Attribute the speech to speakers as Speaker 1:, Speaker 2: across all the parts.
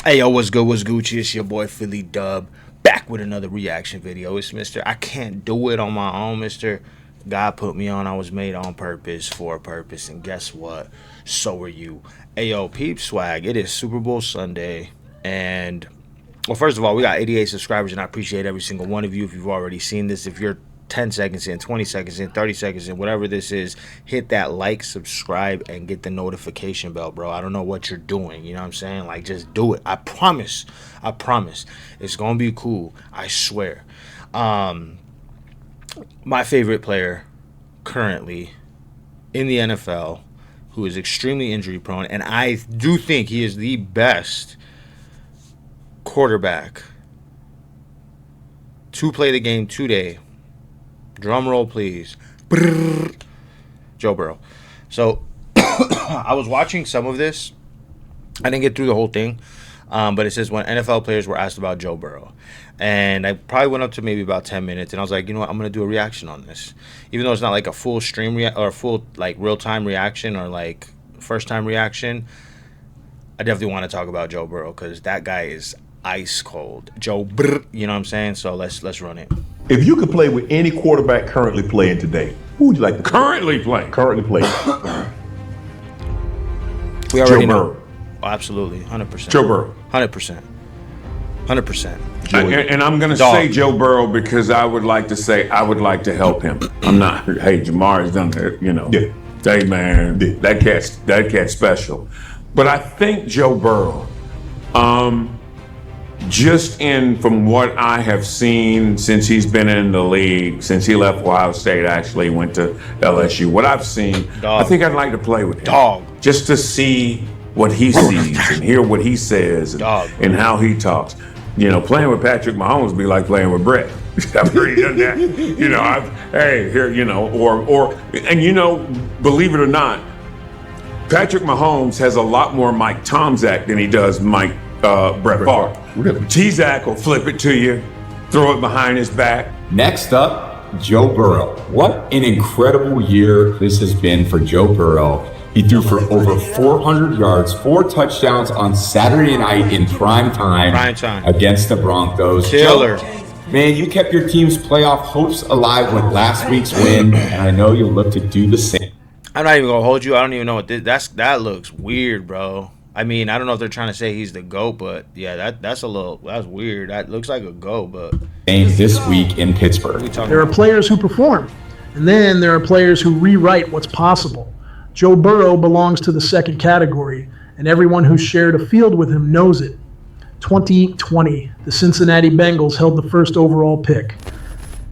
Speaker 1: Hey yo, what's good? What's Gucci? It's your boy Phillidub, back with another reaction video. It's Mr. I can't do it on my own, Mr. God put me on. I was made on purpose for a purpose, and guess what? So are you. Hey yo, peep swag. It is Super Bowl Sunday, and well, first of all, we got 88 subscribers, and I appreciate every single one of you. If you've already seen this, if you're 10 seconds in, 20 seconds in, 30 seconds in, whatever this is, hit that like, subscribe, and get the notification bell, bro. I don't know what you're doing, you know what I'm saying? Like, just do it. I promise. It's gonna be cool. I swear. My favorite player currently in the NFL, who is extremely injury prone, and I do think he is the best quarterback to play the game today. Drum roll, please. Brrr. Joe Burrow. So, I was watching some of this. I didn't get through the whole thing. But it says when NFL players were asked about Joe Burrow. And I probably went up to maybe about 10 minutes. And I was like, you know what? I'm going to do a reaction on this. Even though it's not like a full stream or full like real-time reaction or like first-time reaction, I definitely want to talk about Joe Burrow because that guy is ice cold. Joe Burrow, you know what I'm saying? So let's run it.
Speaker 2: If you could play with any quarterback currently playing today, who would you like to
Speaker 3: currently play?
Speaker 1: We already know.
Speaker 2: Burrow.
Speaker 1: Oh, absolutely, 100%.
Speaker 3: Joe Burrow.
Speaker 1: 100%.
Speaker 3: And I'm going to say Joe Burrow because I would like to say I would like to help him. I'm not. Hey, Jamar's done it. You know.
Speaker 2: Yeah.
Speaker 3: Hey man, that cat's special. But I think Joe Burrow. Just from what I have seen since he's been in the league, since he left Ohio State, actually went to LSU. What I've seen, I think I'd like to play with him. Just to see what he sees and hear what he says and how he talks. You know, playing with Patrick Mahomes would be like playing with Brett. I've already done that. You know, and you know, believe it or not, Patrick Mahomes has a lot more Mike Tomczak than he does Brett Favre.
Speaker 2: Really?
Speaker 3: T-Zack will flip it to you, throw it behind his back.
Speaker 4: Next up, Joe Burrow. What an incredible year this has been for Joe Burrow. He threw for over 400 yards, 4 touchdowns on Saturday night in prime time against the Broncos.
Speaker 1: Killer.
Speaker 4: Joe, man, you kept your team's playoff hopes alive with last week's win, and I know you'll look to do the same.
Speaker 1: I'm not even gonna hold you. I don't even know what that looks weird, bro. I mean, I don't know if they're trying to say he's the GOAT, but yeah, that's weird. That looks like a GOAT, but
Speaker 4: this week in Pittsburgh.
Speaker 5: There are players who perform, and then there are players who rewrite what's possible. Joe Burrow belongs to the second category, and everyone who's shared a field with him knows it. 2020, the Cincinnati Bengals held the first overall pick.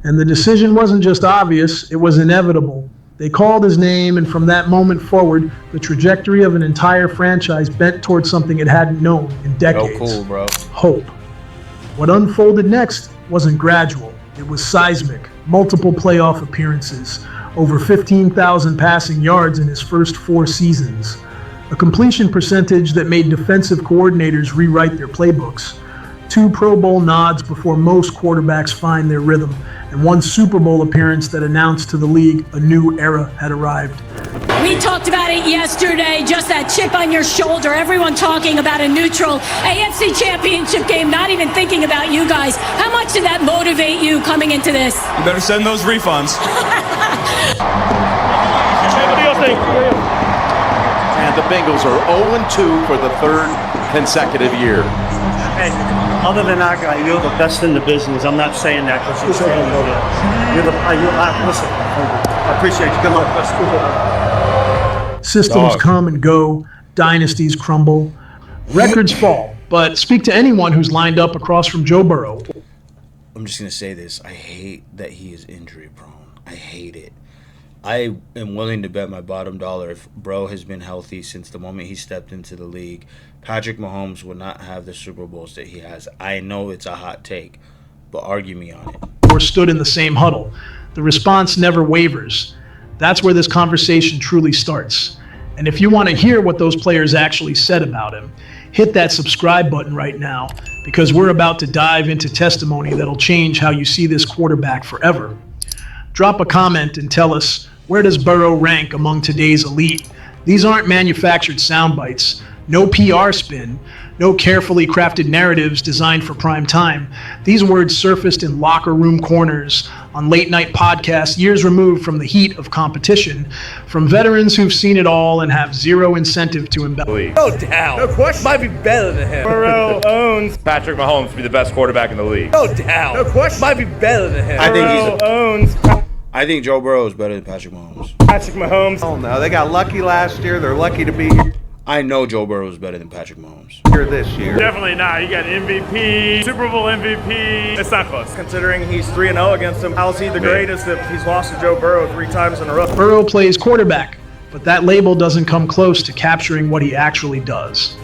Speaker 5: And the decision wasn't just obvious, it was inevitable. They called his name, and from that moment forward, the trajectory of an entire franchise bent towards something it hadn't known in decades.
Speaker 1: Oh, cool, bro.
Speaker 5: Hope. What unfolded next wasn't gradual. It was seismic. Multiple playoff appearances. Over 15,000 passing yards in his first 4 seasons. A completion percentage that made defensive coordinators rewrite their playbooks. 2 Pro Bowl nods before most quarterbacks find their rhythm, and 1 Super Bowl appearance that announced to the league a new era had arrived.
Speaker 6: We talked about it yesterday, just that chip on your shoulder, everyone talking about a neutral AFC championship game, not even thinking about you guys. How much did that motivate you coming into this?
Speaker 7: You better send those refunds.
Speaker 8: And the Bengals are 0-2 for the 3rd consecutive year.
Speaker 9: Hey, other than that guy, you're the best in the business. I'm not saying that because you're saying listen, I appreciate you. Good luck.
Speaker 5: Systems come and go, dynasties crumble, records fall. But speak to anyone who's lined up across from Joe Burrow.
Speaker 1: I'm just going to say this. I hate that he is injury prone. I hate it. I am willing to bet my bottom dollar if Bro has been healthy since the moment he stepped into the league, Patrick Mahomes would not have the Super Bowls that he has. I know it's a hot take, but argue me on it.
Speaker 5: Or stood in the same huddle. The response never wavers. That's where this conversation truly starts. And if you want to hear what those players actually said about him, hit that subscribe button right now, because we're about to dive into testimony that'll change how you see this quarterback forever. Drop a comment and tell us, where does Burrow rank among today's elite? These aren't manufactured sound bites. No PR spin, no carefully crafted narratives designed for prime time. These words surfaced in locker room corners, on late-night podcasts years removed from the heat of competition, from veterans who've seen it all and have zero incentive to embellish.
Speaker 7: No doubt. No question. Might be better than him.
Speaker 10: Burrow owns Patrick Mahomes to be the best quarterback in the league.
Speaker 7: No doubt. No question. Might be better than him.
Speaker 1: I think Joe Burrow is better than Patrick Mahomes.
Speaker 10: Patrick Mahomes.
Speaker 8: Oh no, they got lucky last year. They're lucky to be here
Speaker 1: I know Joe Burrow is better than Patrick Mahomes.
Speaker 8: this year.
Speaker 10: Definitely not. You got MVP, Super Bowl MVP. It's not close.
Speaker 9: Considering he's 3-0 against him, how's he the greatest if he's lost to Joe Burrow 3 times in a row?
Speaker 5: Burrow plays quarterback, but that label doesn't come close to capturing what he actually does.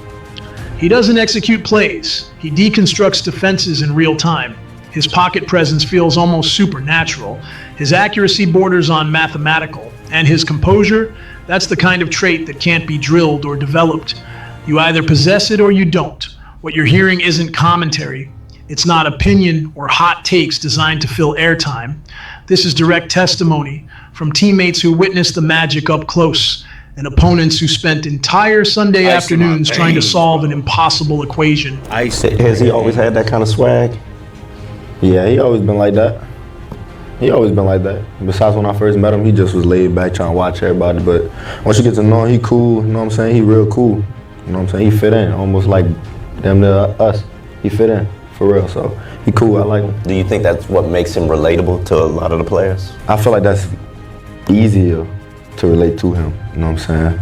Speaker 5: He doesn't execute plays. He deconstructs defenses in real time. His pocket presence feels almost supernatural. His accuracy borders on mathematical. And his composure, that's the kind of trait that can't be drilled or developed. You either possess it or you don't. What you're hearing isn't commentary. It's not opinion or hot takes designed to fill airtime. This is direct testimony from teammates who witnessed the magic up close and opponents who spent entire Sunday afternoons trying to solve an impossible equation.
Speaker 11: Has he always had that kind of swag? Yeah, he always been like that. Besides when I first met him, he just was laid back trying to watch everybody. But once you get to know him, he cool, you know what I'm saying? He real cool, you know what I'm saying? He fit in, almost like them to us. He fit in, for real, so he cool, I like him.
Speaker 12: Do you think that's what makes him relatable to a lot of the players?
Speaker 11: I feel like that's easier to relate to him, you know what I'm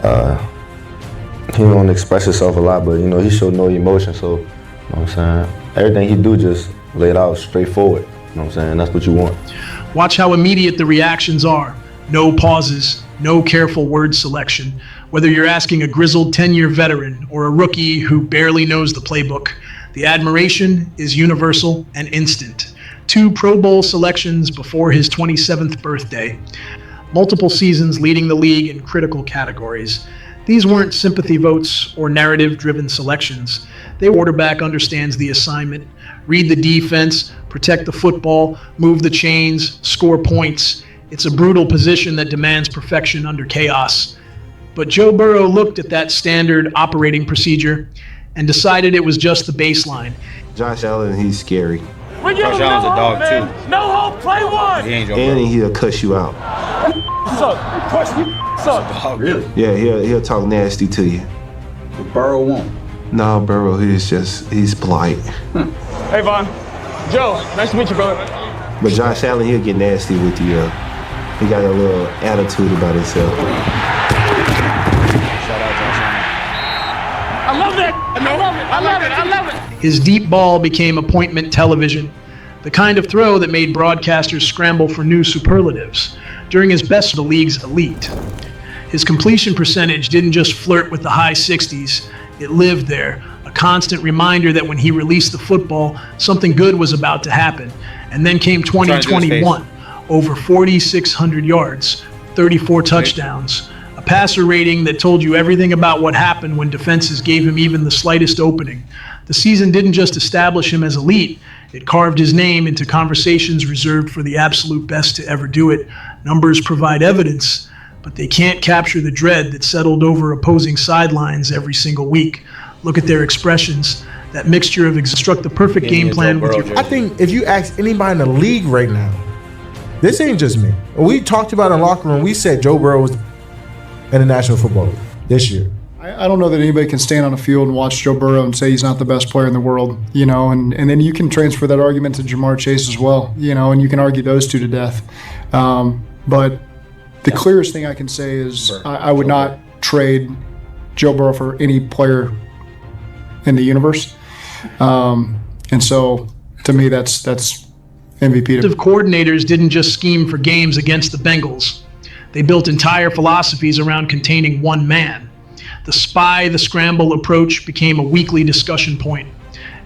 Speaker 11: saying? He don't express himself a lot, but you know, he showed no emotion, so, you know what I'm saying? Everything he do just lay it out straightforward. You know what I'm saying? That's what you want.
Speaker 5: Watch how immediate the reactions are. No pauses, no careful word selection. Whether you're asking a grizzled 10-year veteran or a rookie who barely knows the playbook, the admiration is universal and instant. 2 Pro Bowl selections before his 27th birthday. Multiple seasons leading the league in critical categories. These weren't sympathy votes or narrative-driven selections. The quarterback understands the assignment, read the defense, protect the football, move the chains, score points. It's a brutal position that demands perfection under chaos. But Joe Burrow looked at that standard operating procedure and decided it was just the baseline.
Speaker 11: Josh Allen, he's scary.
Speaker 10: Josh Allen's a dog too. No hope, play one.
Speaker 11: And he'll cuss you out.
Speaker 10: Suck.
Speaker 11: Really? Yeah, he'll talk nasty to you.
Speaker 13: But Burrow won't.
Speaker 11: No, Burrow, he's polite.
Speaker 10: Hey, Vaughn. Joe, nice to meet you, brother.
Speaker 11: But Josh Allen, he'll get nasty with you. He got a little attitude about himself.
Speaker 10: I love that. I love it.
Speaker 5: His deep ball became appointment television, the kind of throw that made broadcasters scramble for new superlatives. During his best of the league's elite, his completion percentage didn't just flirt with the high 60s, it lived there, a constant reminder that when he released the football, something good was about to happen. And then came 2021, over 4,600 yards, 34 touchdowns, a passer rating that told you everything about what happened when defenses gave him even the slightest opening. The season didn't just establish him as elite, it carved his name into conversations reserved for the absolute best to ever do it. Numbers provide evidence, but they can't capture the dread that settled over opposing sidelines every single week. Look at their expressions. That mixture of struck the perfect game plan with your...
Speaker 14: I think if you ask anybody in the league right now, this ain't just me. We talked about in the locker room, we said Joe Burrow was in the National Football League this year.
Speaker 15: I don't know that anybody can stand on a field and watch Joe Burrow and say he's not the best player in the world, you know, and then you can transfer that argument to Jamar Chase as well, you know, and you can argue those two to death. But the clearest thing I can say is I would not trade Joe Burrow for any player in the universe. And so, to me, that's MVP.
Speaker 5: Coordinators didn't just scheme for games against the Bengals. They built entire philosophies around containing one man. The spy, the scramble approach became a weekly discussion point.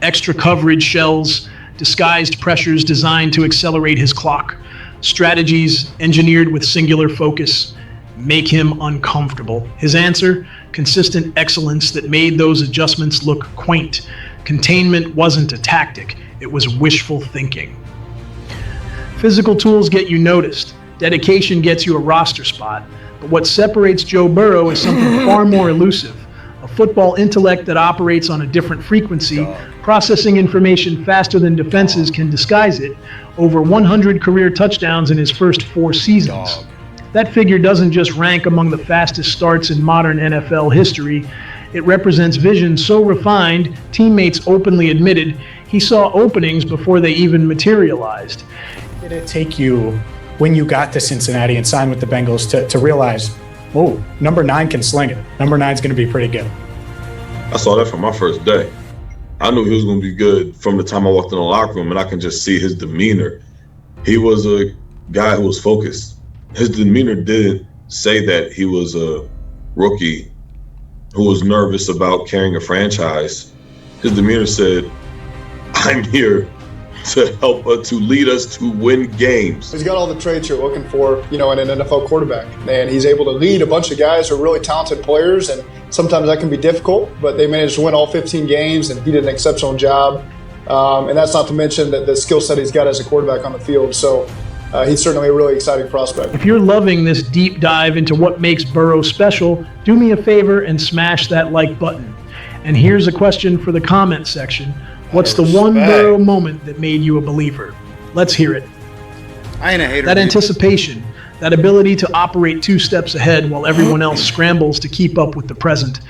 Speaker 5: Extra coverage shells, disguised pressures designed to accelerate his clock. Strategies engineered with singular focus. Make him uncomfortable. His answer? Consistent excellence that made those adjustments look quaint. Containment wasn't a tactic, it was wishful thinking. Physical tools get you noticed. Dedication gets you a roster spot. But what separates Joe Burrow is something far more elusive, a football intellect that operates on a different frequency, processing information faster than defenses can disguise it, over 100 career touchdowns in his first 4 seasons. That figure doesn't just rank among the fastest starts in modern NFL history. It represents vision so refined, teammates openly admitted he saw openings before they even materialized.
Speaker 13: Did it take you, when you got to Cincinnati and signed with the Bengals, to realize, oh, number 9 can sling it. Number 9's going to be pretty good?
Speaker 16: I saw that from my first day. I knew he was going to be good from the time I walked in the locker room, and I can just see his demeanor. He was a guy who was focused. His demeanor didn't say that he was a rookie who was nervous about carrying a franchise. His demeanor said, I'm here to help to lead us to win games.
Speaker 15: He's got all the traits you're looking for, in an NFL quarterback. And he's able to lead a bunch of guys who are really talented players, and sometimes that can be difficult, but they managed to win all 15 games, and he did an exceptional job. And that's not to mention that the skill set he's got as a quarterback on the field. So he's certainly a really exciting prospect.
Speaker 5: If you're loving this deep dive into what makes Burrow special, do me a favor and smash that like button. And here's a question for the comment section. What's the one Burrow moment that made you a believer? Let's hear it.
Speaker 1: I ain't a hater.
Speaker 5: That anticipation, that ability to operate 2 steps ahead while everyone else scrambles to keep up with the present.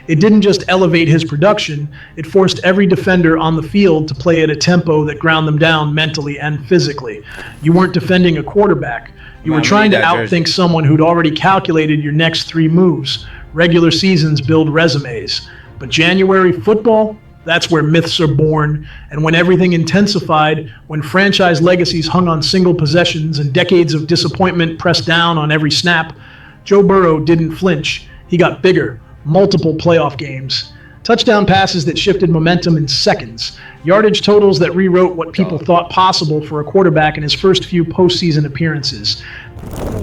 Speaker 5: It didn't just elevate his production, it forced every defender on the field to play at a tempo that ground them down mentally and physically. You weren't defending a quarterback. You were trying to outthink someone who'd already calculated your next 3 moves. Regular seasons build resumes. But January football, that's where myths are born, and when everything intensified, when franchise legacies hung on single possessions and decades of disappointment pressed down on every snap, Joe Burrow didn't flinch. He got bigger, multiple playoff games, touchdown passes that shifted momentum in seconds, yardage totals that rewrote what people thought possible for a quarterback in his first few postseason appearances.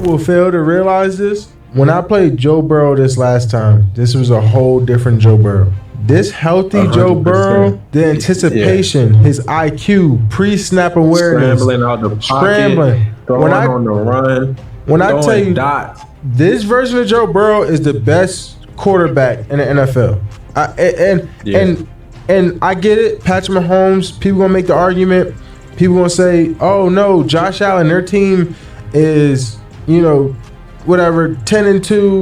Speaker 14: Will fail to realize this. When I played Joe Burrow this last time, this was a whole different Joe Burrow. This healthy 100%. Joe Burrow, the anticipation, his IQ, pre-snap awareness,
Speaker 17: scrambling out the pocket, throwing on the run.
Speaker 14: When I tell you,
Speaker 17: dots.
Speaker 14: This version of Joe Burrow is the best quarterback in the NFL. And I get it, Patrick Mahomes, people gonna make the argument. People gonna say, oh no, Josh Allen, their team is, 10-2,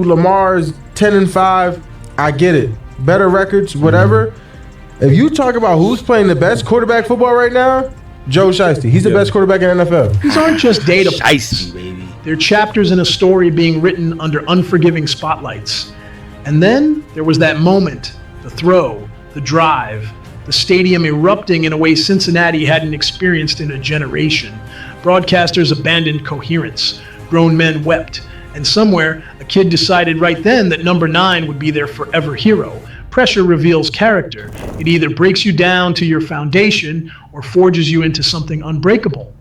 Speaker 14: Lamar's 10-5. I get it. Better records, whatever. If you talk about who's playing the best quarterback football right now, Joe Shiesty. He's the best quarterback in the NFL.
Speaker 5: These aren't just data points. They're chapters in a story being written under unforgiving spotlights. And then there was that moment, the throw, the drive, the stadium erupting in a way Cincinnati hadn't experienced in a generation. Broadcasters abandoned coherence. Grown men wept. And somewhere, a kid decided right then that number 9 would be their forever hero. Pressure reveals character. It either breaks you down to your foundation or forges you into something unbreakable.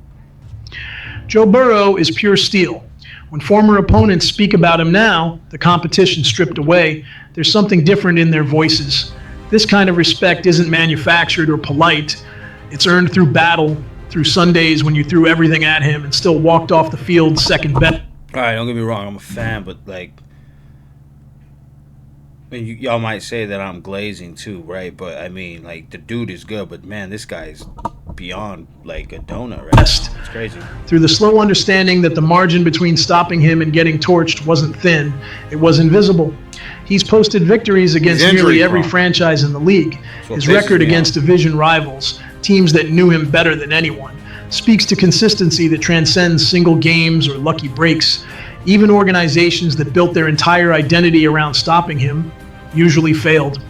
Speaker 5: Joe Burrow is pure steel. When former opponents speak about him now, the competition stripped away, there's something different in their voices. This kind of respect isn't manufactured or polite. It's earned through battle, through Sundays when you threw everything at him and still walked off the field second best.
Speaker 1: All right, don't get me wrong, I'm a fan, but y'all might say that I'm glazing too, right? But I mean, the dude is good, but man, this guy is beyond a donut right now. It's crazy.
Speaker 5: Through the slow understanding that the margin between stopping him and getting torched wasn't thin, it was invisible. He's posted victories against nearly every franchise in the league. His record against division rivals, teams that knew him better than anyone, speaks to consistency that transcends single games or lucky breaks. Even organizations that built their entire identity around stopping him usually failed.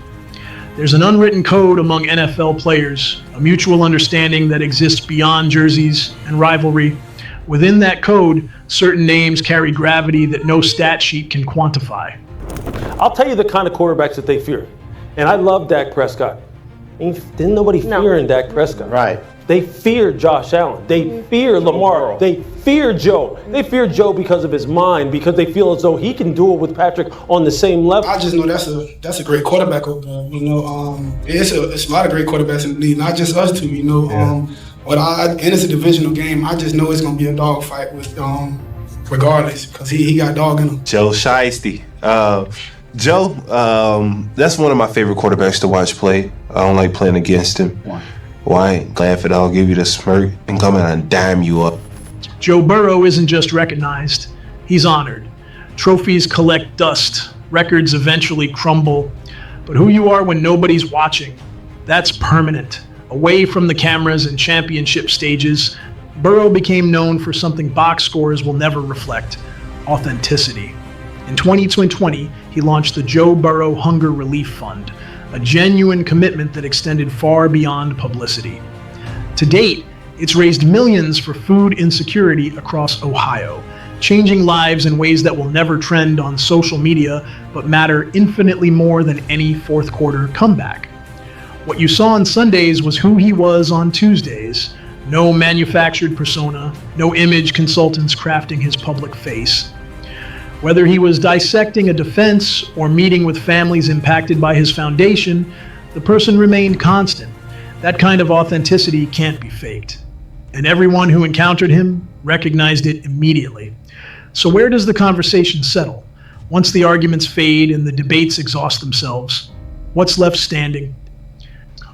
Speaker 5: There's an unwritten code among NFL players, a mutual understanding that exists beyond jerseys and rivalry. Within that code, certain names carry gravity that no stat sheet can quantify.
Speaker 18: I'll tell you the kind of quarterbacks that they fear. And I love Dak Prescott. Didn't nobody fear in Dak Prescott?
Speaker 12: Right.
Speaker 18: They fear Josh Allen. They fear Lamar. They fear Joe. They fear Joe because of his mind, because they feel as though he can do it with Patrick on the same level.
Speaker 19: I just know that's a great quarterback over there. It's a lot of great quarterbacks in the league, not just us two. And it's a divisional game. I just know it's gonna be a dogfight with regardless, because he got dog in him.
Speaker 20: Joe Shiesty. Joe, that's one of my favorite quarterbacks to watch play. I don't like playing against him. Why? Laugh it out, give you the smirk, and come in and dime you up.
Speaker 5: Joe Burrow isn't just recognized, he's honored. Trophies collect dust, records eventually crumble. But who you are when nobody's watching, that's permanent. Away from the cameras and championship stages, Burrow became known for something box scores will never reflect: authenticity. In 2020, he launched the Joe Burrow Hunger Relief Fund, a genuine commitment that extended far beyond publicity. To date, it's raised millions for food insecurity across Ohio, changing lives in ways that will never trend on social media, but matter infinitely more than any fourth quarter comeback. What you saw on Sundays was who he was on Tuesdays. No manufactured persona, no image consultants crafting his public face. Whether he was dissecting a defense or meeting with families impacted by his foundation, the person remained constant. That kind of authenticity can't be faked. And everyone who encountered him recognized it immediately. So where does the conversation settle? Once the arguments fade and the debates exhaust themselves, what's left standing?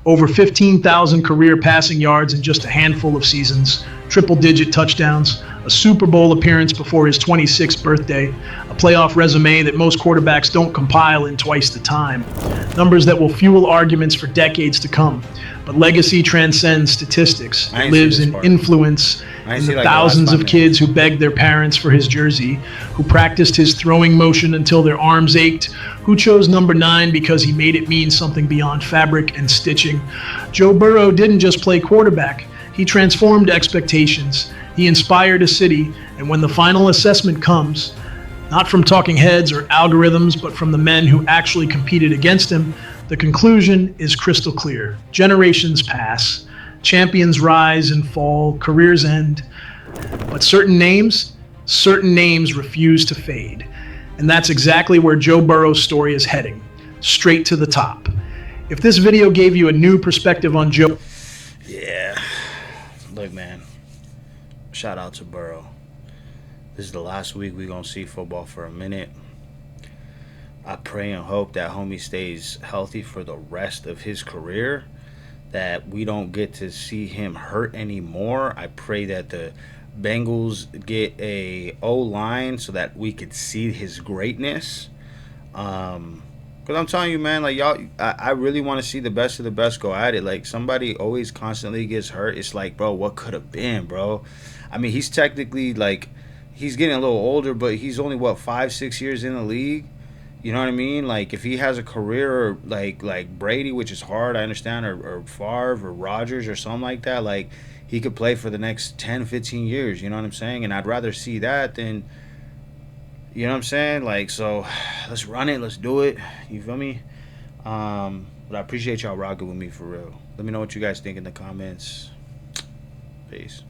Speaker 5: Over 15,000 career passing yards in just a handful of seasons, triple-digit touchdowns, a Super Bowl appearance before his 26th birthday, a playoff resume that most quarterbacks don't compile in twice the time. Numbers that will fuel arguments for decades to come. But legacy transcends statistics. It lives in influence, in the thousands of kids who begged their parents for his jersey, who practiced his throwing motion until their arms ached, who chose number 9 because he made it mean something beyond fabric and stitching. Joe Burrow didn't just play quarterback. He transformed expectations. He inspired a city, and when the final assessment comes, not from talking heads or algorithms, but from the men who actually competed against him, the conclusion is crystal clear. Generations pass, champions rise and fall, careers end, but certain names refuse to fade. And that's exactly where Joe Burrow's story is heading, straight to the top. If this video gave you a new perspective on Joe...
Speaker 1: Yeah. Look, man. Shout out to Burrow. This is the last week we're going to see football for a minute. I pray and hope that homie stays healthy for the rest of his career, that we don't get to see him hurt anymore. I pray that the Bengals get a O-line so that we could see his greatness. Because I'm telling you, man, like, y'all, I really want to see the best of the best go at it. Like, somebody always constantly gets hurt. It's like, bro, what could have been, bro? I mean, he's technically, like, he's getting a little older, but he's only, what, 5-6 years in the league? You know what I mean? Like, if he has a career like Brady, which is hard, I understand, or Favre or Rodgers or something like that, like, he could play for the next 10, 15 years, you know what I'm saying? And I'd rather see that than, you know what I'm saying? Like, so let's run it, let's do it, you feel me? But I appreciate y'all rocking with me for real. Let me know what you guys think in the comments. Peace.